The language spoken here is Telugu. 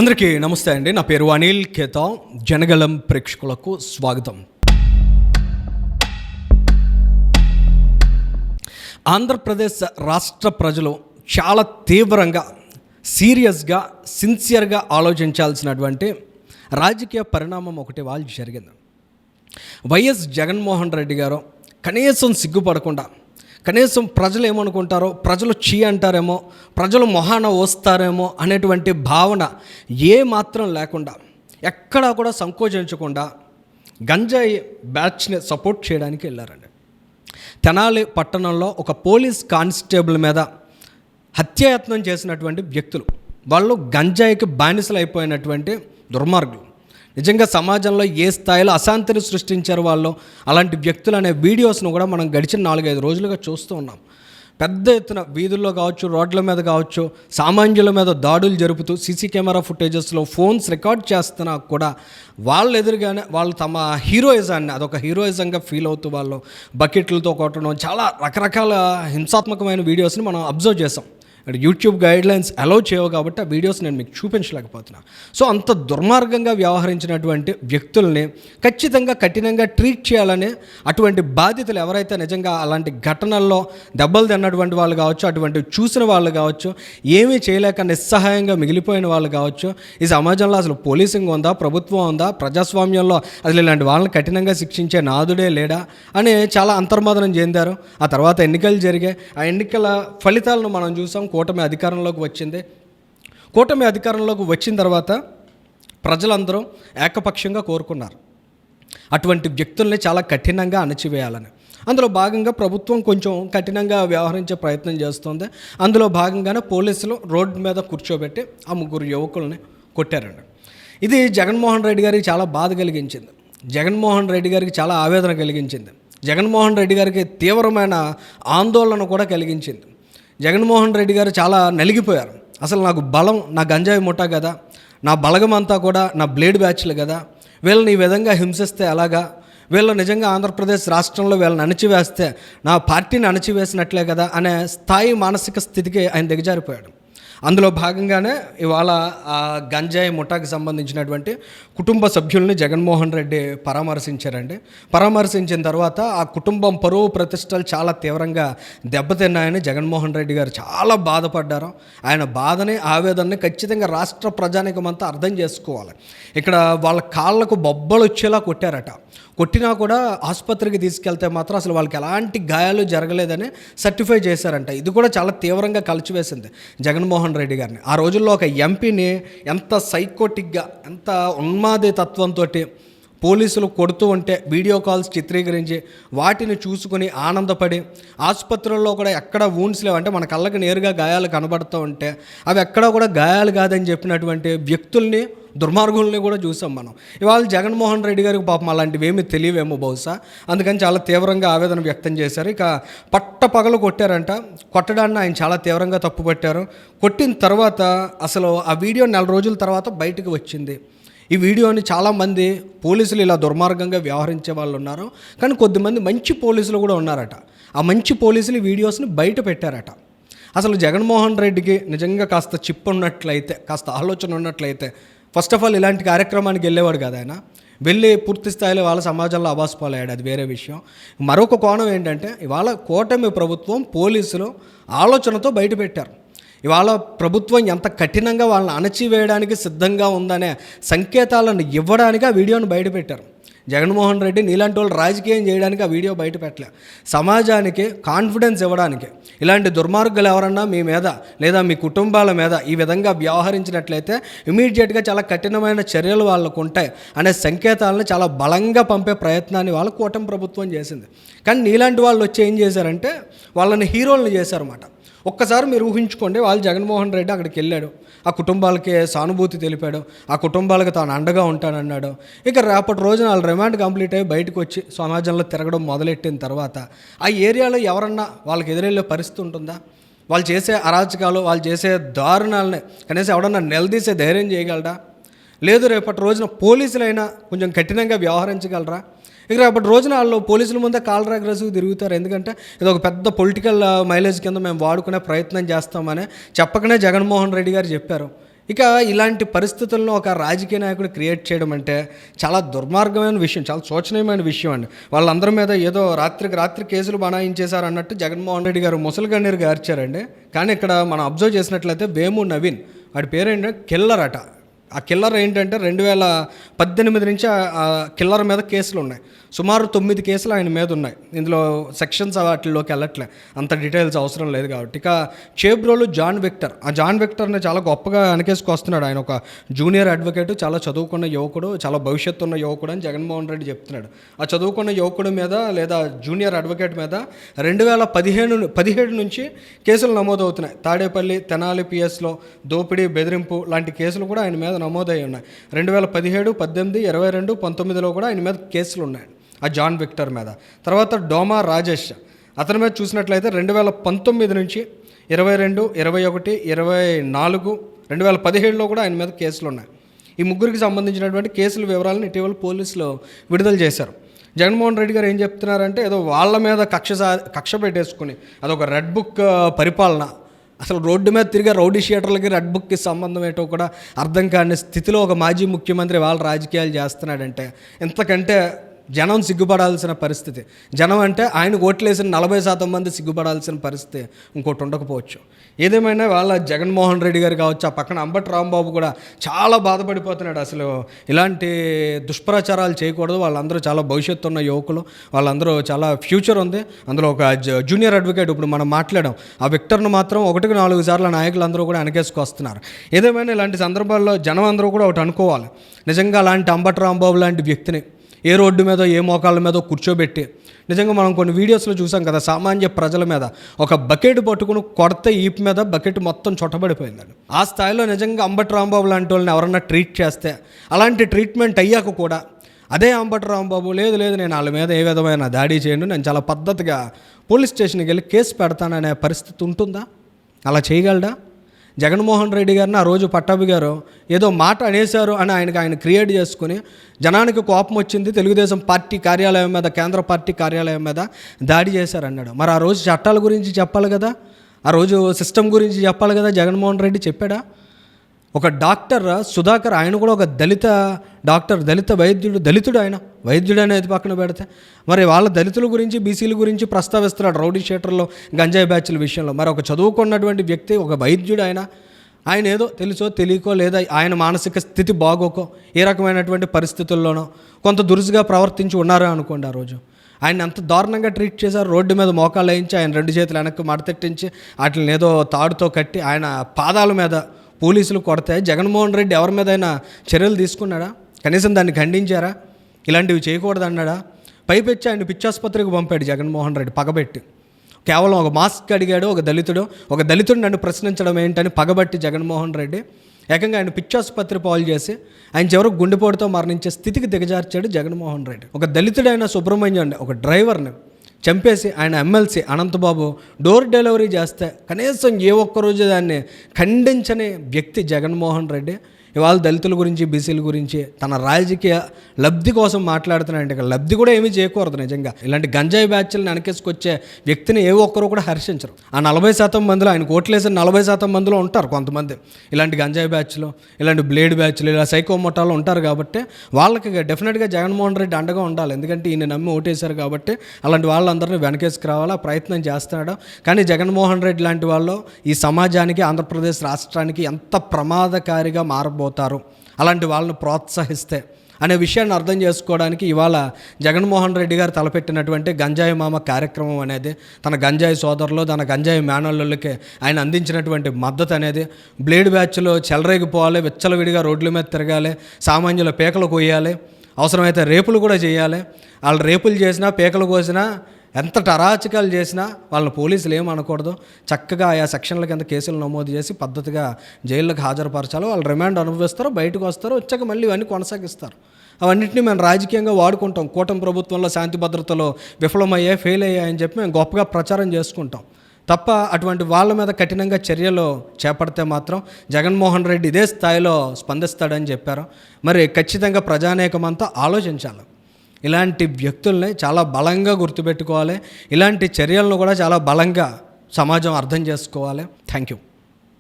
అందరికీ నమస్తే అండి. నా పేరు అనిల్ ఖేతా. జనగలం ప్రేక్షకులకు స్వాగతం. ఆంధ్రప్రదేశ్ రాష్ట్ర ప్రజలు చాలా తీవ్రంగా, సీరియస్గా, సిన్సియర్గా ఆలోచించాల్సినటువంటి రాజకీయ పరిణామం ఒకటి వాళ్ళు జరిగింది. వైఎస్ జగన్మోహన్ రెడ్డి గారు కనీసం సిగ్గుపడకుండా, కనీసం ప్రజలు ఏమనుకుంటారో, ప్రజలు చీ అంటారేమో, ప్రజలు మొహాన వస్తారేమో అనేటువంటి భావన ఏ మాత్రం లేకుండా, ఎక్కడా కూడా సంకోచించకుండా గంజాయి బ్యాచ్ని సపోర్ట్ చేయడానికి వెళ్ళారండి. తెనాలి పట్టణంలో ఒక పోలీస్ కానిస్టేబుల్ మీద హత్యాయత్నం చేసినటువంటి వ్యక్తులు, వాళ్ళు గంజాయికి బానిసలు అయిపోయినటువంటి దుర్మార్గులు. నిజంగా సమాజంలో ఏ స్థాయిలో అశాంతిని సృష్టించారు వాళ్ళు, అలాంటి వ్యక్తులు అనే వీడియోస్ను కూడా మనం గడిచిన 4-5 రోజులుగా చూస్తూ ఉన్నాం. పెద్ద ఎత్తున వీధుల్లో కావచ్చు, రోడ్ల మీద కావచ్చు, సామాన్యుల మీద దాడులు జరుపుతూ సీసీ కెమెరా ఫుటేజెస్లో ఫోన్స్ రికార్డ్ చేస్తున్నా కూడా వాళ్ళు ఎదురుగానే వాళ్ళు తమ హీరోయిజాన్ని, అదొక హీరోయిజంగా ఫీల్ అవుతూ వాళ్ళు బకెట్లతో కొట్టడం, చాలా రకరకాల హింసాత్మకమైన వీడియోస్ని మనం అబ్జర్వ్ చేసాం. యూట్యూబ్ గైడ్లైన్స్ అలౌ చేయవు కాబట్టి ఆ వీడియోస్ నేను మీకు చూపించలేకపోతున్నాను. సో అంత దుర్మార్గంగా వ్యవహరించినటువంటి వ్యక్తుల్ని ఖచ్చితంగా కఠినంగా ట్రీట్ చేయాలని, అటువంటి బాధితులు ఎవరైతే నిజంగా అలాంటి ఘటనల్లో దెబ్బలు తిన్నటువంటి వాళ్ళు కావచ్చు, అటువంటి చూసిన వాళ్ళు కావచ్చు, ఏమీ చేయలేక నిస్సహాయంగా మిగిలిపోయిన వాళ్ళు కావచ్చు, ఈ సమాజంలో అసలు పోలీసింగ్ ఉందా, ప్రభుత్వం ఉందా, ప్రజాస్వామ్యంలో అసలు ఇలాంటి వాళ్ళని కఠినంగా శిక్షించే నాదుడే లేడా అని చాలా అంతర్మదనం చెందారు. ఆ తర్వాత ఎన్నికలు జరిగాయి. ఆ ఎన్నికల ఫలితాలను మనం చూసాం. కూటమి అధికారంలోకి వచ్చింది. కూటమి అధికారంలోకి వచ్చిన తర్వాత ప్రజలందరూ ఏకపక్షంగా కోరుకున్నారు అటువంటి వ్యక్తుల్ని చాలా కఠినంగా అణచివేయాలని. అందులో భాగంగా ప్రభుత్వం కొంచెం కఠినంగా వ్యవహరించే ప్రయత్నం చేస్తుంది. అందులో భాగంగానే పోలీసులు రోడ్డు మీద కూర్చోబెట్టి ఆ 3 యువకుల్ని కొట్టారండి. ఇది జగన్మోహన్ రెడ్డి గారికి చాలా బాధ కలిగించింది. జగన్మోహన్ రెడ్డి గారికి చాలా ఆవేదన కలిగించింది. జగన్మోహన్ రెడ్డి గారికి తీవ్రమైన ఆందోళన కూడా కలిగించింది. జగన్మోహన్ రెడ్డి గారు చాలా నలిగిపోయారు. అసలు నాకు బలం నా గంజాయి ముఠా కదా, నా బలగం అంతా కూడా నా బ్లేడ్ బ్యాచ్లు కదా, వీళ్ళని ఈ విధంగా హింసిస్తే ఎలాగా, వీళ్ళు నిజంగా ఆంధ్రప్రదేశ్ రాష్ట్రంలో వీళ్ళని అణచివేస్తే నా పార్టీని అణచివేసినట్లే కదా అనే స్థాయి మానసిక స్థితికి ఆయన దిగజారిపోయాడు. అందులో భాగంగానే ఇవాళ ఆ గంజాయి ముఠాకి సంబంధించినటువంటి కుటుంబ సభ్యుల్ని జగన్మోహన్ రెడ్డి పరామర్శించారండి. పరామర్శించిన తర్వాత ఆ కుటుంబం పరువు ప్రతిష్టలు చాలా తీవ్రంగా దెబ్బతిన్నాయని జగన్మోహన్ రెడ్డి గారు చాలా బాధపడ్డారు. ఆయన బాధని, ఆవేదనని ఖచ్చితంగా రాష్ట్ర ప్రజానికమంతా అర్థం చేసుకోవాలి. ఇక్కడ వాళ్ళ కాళ్ళకు బొబ్బలు వచ్చేలా కొట్టారట. కొట్టినా కూడా ఆసుపత్రికి తీసుకెళ్తే మాత్రం అసలు వాళ్ళకి ఎలాంటి గాయాలు జరగలేదని సర్టిఫై చేశారంట. ఇది కూడా చాలా తీవ్రంగా కలిచివేసింది జగన్మోహన్ రెడ్డి గారిని. ఆ రోజుల్లో ఒక ఎంపీని ఎంత సైకోటిక్గా, ఎంత ఉన్మాది తత్వంతో పోలీసులు కొడుతూ ఉంటే వీడియో కాల్స్ చిత్రీకరించి వాటిని చూసుకుని ఆనందపడి, ఆసుపత్రుల్లో కూడా ఎక్కడ వూండ్స్ లేవంటే మన కళ్ళకి నేరుగా గాయాలు కనబడుతూ ఉంటే అవి ఎక్కడా కూడా గాయాలు కాదని చెప్పినటువంటి వ్యక్తుల్ని, దుర్మార్గుల్ని కూడా చూసాం మనం. ఇవాళ జగన్మోహన్ రెడ్డి గారికి పాపం అలాంటివి ఏమీ తెలియవేమో బహుశా, అందుకని చాలా తీవ్రంగా ఆవేదన వ్యక్తం చేశారు. ఇక పగలు కొట్టారంట. కొట్టడాన్ని ఆయన చాలా తీవ్రంగా తప్పుపట్టారు. కొట్టిన తర్వాత అసలు ఆ వీడియో 4 రోజుల తర్వాత బయటకు వచ్చింది. ఈ వీడియోని చాలామంది పోలీసులు ఇలా దుర్మార్గంగా వ్యవహరించే వాళ్ళు ఉన్నారు, కానీ కొద్దిమంది మంచి పోలీసులు కూడా ఉన్నారట. ఆ మంచి పోలీసులు ఈ వీడియోస్ని బయట పెట్టారట. అసలు జగన్మోహన్ రెడ్డికి నిజంగా కాస్త చిప్ ఉన్నట్లయితే, కాస్త ఆలోచన ఉన్నట్లయితే ఫస్ట్ ఆఫ్ ఆల్ ఇలాంటి కార్యక్రమానికి వెళ్ళేవాడు కదా ఆయన. వెళ్ళి పూర్తి స్థాయిలో వాళ్ళ సమాజంలో అబాస్పాలయ్యాడు, అది వేరే విషయం. మరొక కోణం ఏంటంటే ఇవాళ కూటమి ప్రభుత్వం పోలీసులు ఆలోచనతో బయట పెట్టారు. ఇవాళ ప్రభుత్వం ఎంత కఠినంగా వాళ్ళని అణచివేయడానికి సిద్ధంగా ఉందనే సంకేతాలను ఇవ్వడానికి ఆ వీడియోని బయటపెట్టారు. జగన్మోహన్ రెడ్డి నీలాంటి వాళ్ళు రాజకీయం చేయడానికి ఆ వీడియో బయట పెట్టలే, సమాజానికి కాన్ఫిడెన్స్ ఇవ్వడానికి. ఇలాంటి దుర్మార్గులు ఎవరన్నా మీ మీద లేదా మీ కుటుంబాల మీద ఈ విధంగా వ్యవహరించినట్లయితే ఇమీడియట్గా చాలా కఠినమైన చర్యలు వాళ్ళకు ఉంటాయి అనే సంకేతాలను చాలా బలంగా పంపే ప్రయత్నాన్ని వాళ్ళ కూటమి ప్రభుత్వం చేసింది. కానీ నీలాంటి వాళ్ళు వచ్చి ఏం చేశారంటే వాళ్ళని హీరోలను చేశారన్నమాట. ఒక్కసారి మీరు ఊహించుకోండి, వాళ్ళు జగన్మోహన్ రెడ్డి అక్కడికి వెళ్ళాడు, ఆ కుటుంబాలకి సానుభూతి తెలిపాడు, ఆ కుటుంబాలకు తాను అండగా ఉంటానన్నాడు. ఇక రేపటి రోజున వాళ్ళు రిమాండ్ కంప్లీట్ అయ్యి బయటకు వచ్చి సమాజంలో తిరగడం మొదలెట్టిన తర్వాత ఆ ఏరియాలో ఎవరన్నా వాళ్ళకి ఎదురెళ్ళే పరిస్థితి ఉంటుందా? వాళ్ళు చేసే అరాచకాలు, వాళ్ళు చేసే దారుణాలని కనీసం ఎవడన్నా నిలదీసే ధైర్యం చేయగలరా? లేదు రేపటి రోజున పోలీసులైనా కొంచెం కఠినంగా వ్యవహరించగలరా? ఇక రేపటి రోజున వాళ్ళు పోలీసుల ముందే కాలర్ అగ్రెసివ్ తిరుగుతారు. ఎందుకంటే ఇది ఒక పెద్ద పొలిటికల్ మైలేజ్ కింద మేము వాడుకునే ప్రయత్నం చేస్తామని చెప్పకనే జగన్మోహన్ రెడ్డి గారు చెప్పారు. ఇక ఇలాంటి పరిస్థితులను ఒక రాజకీయ నాయకుడు క్రియేట్ చేయడం అంటే చాలా దుర్మార్గమైన విషయం, చాలా శోచనీయమైన విషయం అండి. వాళ్ళందరి మీద ఏదో రాత్రికి రాత్రి కేసులు బనాయించేశారు అన్నట్టు జగన్మోహన్ రెడ్డి గారు ముసలి గన్నీరు గార్చారండి. కానీ ఇక్కడ మనం అబ్జర్వ్ చేసినట్లయితే వేము నవీన్, వాడి పేరేంటంటే కిల్లర్ అట. ఆ కిల్లర్ ఏంటంటే 2018 నుంచి ఆ కిల్లర్ మీద కేసులు ఉన్నాయి. సుమారు 9 కేసులు ఆయన మీద ఉన్నాయి. ఇందులో సెక్షన్స్ వాటిల్లోకి వెళ్ళట్లే, అంత డీటెయిల్స్ అవసరం లేదు కాబట్టి. ఇక చేబ్రోలు జాన్ విక్టర్, ఆ జాన్ విక్టర్ని చాలా గొప్పగా వెనకేసుకొస్తున్నాడు. ఆయన ఒక జూనియర్ అడ్వకేట్, చాలా చదువుకున్న యువకుడు, చాలా భవిష్యత్తు ఉన్న యువకుడు అని జగన్మోహన్ రెడ్డి చెప్తున్నాడు. ఆ చదువుకున్న యువకుడి మీద లేదా జూనియర్ అడ్వకేట్ మీద 2017 నుంచి కేసులు నమోదవుతున్నాయి. తాడేపల్లి, తెనాలి పిఎస్లో దోపిడీ, బెదిరింపు లాంటి కేసులు కూడా ఆయన మీద నమోదై ఉన్నాయి. 2017, 18, 22, 19లో కూడా ఆయన మీద కేసులు ఉన్నాయి ఆ జాన్ విక్టర్ మీద. తర్వాత డోమా రాజేష్, అతని మీద చూసినట్లయితే 2019 నుంచి 22, 21, 24, 2017లో కూడా ఆయన మీద కేసులు ఉన్నాయి. ఈ ముగ్గురికి సంబంధించినటువంటి కేసుల వివరాలను ఇటీవల పోలీసులు విడుదల చేశారు. జగన్మోహన్ రెడ్డి గారు ఏం చెప్తున్నారంటే ఏదో వాళ్ళ మీద కక్ష పెట్టేసుకుని అదొక రెడ్ బుక్ పరిపాలన, అసలు రోడ్డు మీద తిరిగే రౌడీ షీటర్లకి రెడ్ బుక్కి సంబంధం ఏంటో కూడా అర్థం కాని స్థితిలో ఒక మాజీ ముఖ్యమంత్రి వాళ్ళ రాజకీయాలు చేస్తున్నాడంటే ఎంతకంటే జనం సిగ్గుపడాల్సిన పరిస్థితి. జనం అంటే ఆయన ఓట్లేసిన 40% మంది సిగ్గుపడాల్సిన పరిస్థితి ఇంకోటి ఉండకపోవచ్చు. ఏదేమైనా వాళ్ళ జగన్మోహన్ రెడ్డి గారు కావచ్చు, ఆ పక్కన అంబటి రాంబాబు కూడా చాలా బాధపడిపోతున్నాడు. అసలు ఇలాంటి దుష్ప్రచారాలు చేయకూడదు, వాళ్ళందరూ చాలా భవిష్యత్తు ఉన్న యువకులు, వాళ్ళందరూ చాలా ఫ్యూచర్ ఉంది. అందులో ఒక జూనియర్ అడ్వకేట్ ఇప్పుడు మనం మాట్లాడాం, ఆ విక్టర్ను మాత్రం 1-4 సార్లు నాయకులందరూ కూడా వెనకేసుకొస్తున్నారు. ఏదేమైనా ఇలాంటి సందర్భాల్లో జనం అందరూ కూడా ఒకటి అనుకోవాలి, నిజంగా అలాంటి అంబటి రాంబాబు లాంటి వ్యక్తిని ఏ రోడ్డు మీదో ఏ మోకాళ్ళ మీదో కూర్చోబెట్టి, నిజంగా మనం కొన్ని వీడియోస్లో చూసాం కదా, సామాన్య ప్రజల మీద ఒక బకెట్ పట్టుకుని కొడితే ఈపు మీద బకెట్ మొత్తం చొట్టబడిపోయిందండి. ఆ స్థాయిలో నిజంగా అంబటి రాంబాబు లాంటి వాళ్ళని ఎవరన్నా ట్రీట్ చేస్తే, అలాంటి ట్రీట్మెంట్ అయ్యాక కూడా అదే అంబటి రాంబాబు లేదు నేను వాళ్ళ మీద ఏ విధమైన దాడి చేయను, నేను చాలా పద్ధతిగా పోలీస్ స్టేషన్కి వెళ్ళి కేసు పెడతాననే పరిస్థితి ఉంటుందా? అలా చేయగలడా? జగన్మోహన్ రెడ్డి గారిని ఆ రోజు పట్టాభి గారు ఏదో మాట అనేశారు అని ఆయన క్రియేట్ చేసుకుని జనానికి కోపం వచ్చింది, తెలుగుదేశం పార్టీ కార్యాలయం మీద, కేంద్ర పార్టీ కార్యాలయం మీద దాడి చేశారన్నాడు. మరి ఆ రోజు చట్టాల గురించి చెప్పాలి కదా, ఆ రోజు సిస్టమ్ గురించి చెప్పాలి కదా. జగన్మోహన్ రెడ్డి చెప్పాడా? ఒక డాక్టర్ సుధాకర్, ఆయన కూడా ఒక దళిత డాక్టర్, దళిత వైద్యుడు, దళితుడు, ఆయన వైద్యుడు అనేది పక్కన పెడితే మరి వాళ్ళ దళితుల గురించి, బీసీల గురించి ప్రస్తావిస్తున్నాడు రౌడీ షీటర్లో, గంజాయి బ్యాచ్ల విషయంలో. మరి ఒక చదువుకున్నటువంటి వ్యక్తి, ఒక వైద్యుడు, ఆయన ఏదో తెలుసో తెలియకో లేదా ఆయన మానసిక స్థితి బాగోకో ఏ రకమైనటువంటి పరిస్థితుల్లోనో కొంత దురుసుగా ప్రవర్తించి ఉన్నారా అనుకోండి. ఆ రోజు ఆయన ఎంత దారుణంగా ట్రీట్ చేశారు. రోడ్డు మీద మోకాళ్ళు వేయించి ఆయన 2 చేతులు వెనక్కి మడతెట్టించి వాటిని ఏదో తాడుతో కట్టి ఆయన పాదాల మీద పోలీసులు కొడితే జగన్మోహన్ రెడ్డి ఎవరి మీదైనా చర్యలు తీసుకున్నాడా? కనీసం దాన్ని ఖండించారా? ఇలాంటివి చేయకూడదు అన్నాడా? పైపెచ్చి ఆయన పిచ్చాసుపత్రికి పంపాడు జగన్మోహన్ రెడ్డి పగబెట్టి. కేవలం ఒక మాస్క్ అడిగాడు ఒక దళితుడు నన్ను ప్రశ్నించడం ఏంటని పగబట్టి జగన్మోహన్ రెడ్డి ఏకంగా ఆయన పిచ్చాసుపత్రి పాలు చేసి ఆయన చివరికి గుండెపోటుతో మరణించే స్థితికి దిగజార్చాడు జగన్మోహన్ రెడ్డి. ఒక దళితుడైన సుబ్రహ్మణ్యం ఒక డ్రైవర్ని చంపేసి ఆయన ఎమ్మెల్సీ అనంతబాబు డోర్ డెలివరీ చేస్తే కనీసం ఏ ఒక్కరోజు దాన్ని ఖండించని వ్యక్తి జగన్మోహన్ రెడ్డి ఇవాళ దళితుల గురించి, బీసీల గురించి తన రాజకీయ లబ్ధి కోసం మాట్లాడుతున్నాడంటే ఇక లబ్ధి కూడా ఏమీ చేయకూడదు. నిజంగా ఇలాంటి గంజాయి బ్యాచ్లను వెనకేసుకొచ్చే వ్యక్తిని ఏ ఒక్కరు కూడా హర్షించరు. ఆ 40% మందిలో, ఆయన ఓట్లేసిన 40% మందిలో ఉంటారు కొంతమంది ఇలాంటి గంజాయి బ్యాచ్లు, ఇలాంటి బ్లేడ్ బ్యాచ్లు, ఇలా సైకో ముఠాలు ఉంటారు. కాబట్టి వాళ్ళకి డెఫినెట్గా జగన్మోహన్ రెడ్డి అండగా ఉండాలి. ఎందుకంటే ఈయన నమ్మి ఓటేశారు కాబట్టి అలాంటి వాళ్ళందరినీ వెనకేసుకురావాలా ప్రయత్నం చేస్తున్నాడు. కానీ జగన్మోహన్ రెడ్డి లాంటి వాళ్ళు ఈ సమాజానికి, ఆంధ్రప్రదేశ్ రాష్ట్రానికి ఎంత ప్రమాదకారిగా మారబోతారు అలాంటి వాళ్ళని ప్రోత్సహిస్తే అనే విషయాన్ని అర్థం చేసుకోవడానికి ఇవాళ జగన్మోహన్ రెడ్డి గారు తలపెట్టినటువంటి గంజాయి మామ కార్యక్రమం అనేది, తన గంజాయి సోదరులు, తన గంజాయి మేనల్లులకి ఆయన అందించినటువంటి మద్దతు అనేది, బ్లేడ్ బ్యాచ్లో చెలరేగిపోవాలి, విచ్చలవిడిగా రోడ్ల మీద తిరగాలి, సామాన్యుల పేకలు కొయ్యాలి, అవసరమైతే రేపులు కూడా చేయాలి. వాళ్ళు రేపులు చేసినా, పేకలు కోసినా, ఎంత అరాచకాలు చేసినా వాళ్ళని పోలీసులు ఏమనకూడదు. చక్కగా ఆయా సెక్షన్ల కింద కేసులు నమోదు చేసి పద్ధతిగా జైళ్ళకి హాజరుపరచాలి. వాళ్ళు రిమాండ్ అనుభవిస్తారు, బయటకు వస్తారు, వచ్చాక మళ్ళీ ఇవన్నీ కొనసాగిస్తారు. అవన్నింటినీ మేము రాజకీయంగా వాడుకుంటాం. కూటమి ప్రభుత్వంలో శాంతి భద్రతలో విఫలమయ్యాయి, ఫెయిల్ అయ్యాయని చెప్పి మేము గొప్పగా ప్రచారం చేసుకుంటాం తప్ప అటువంటి వాళ్ళ మీద కఠినంగా చర్యలు చేపడితే మాత్రం జగన్మోహన్ రెడ్డి ఇదే స్థాయిలో స్పందిస్తాడని చెప్పారు. మరి ఖచ్చితంగా ప్రజానేకమంతా ఆలోచించాలి. ఇలాంటి వ్యక్తుల్ని చాలా బలంగా గుర్తుపెట్టుకోవాలి. ఇలాంటి చర్యలను కూడా చాలా బలంగా సమాజం అర్థం చేసుకోవాలి. Thank you.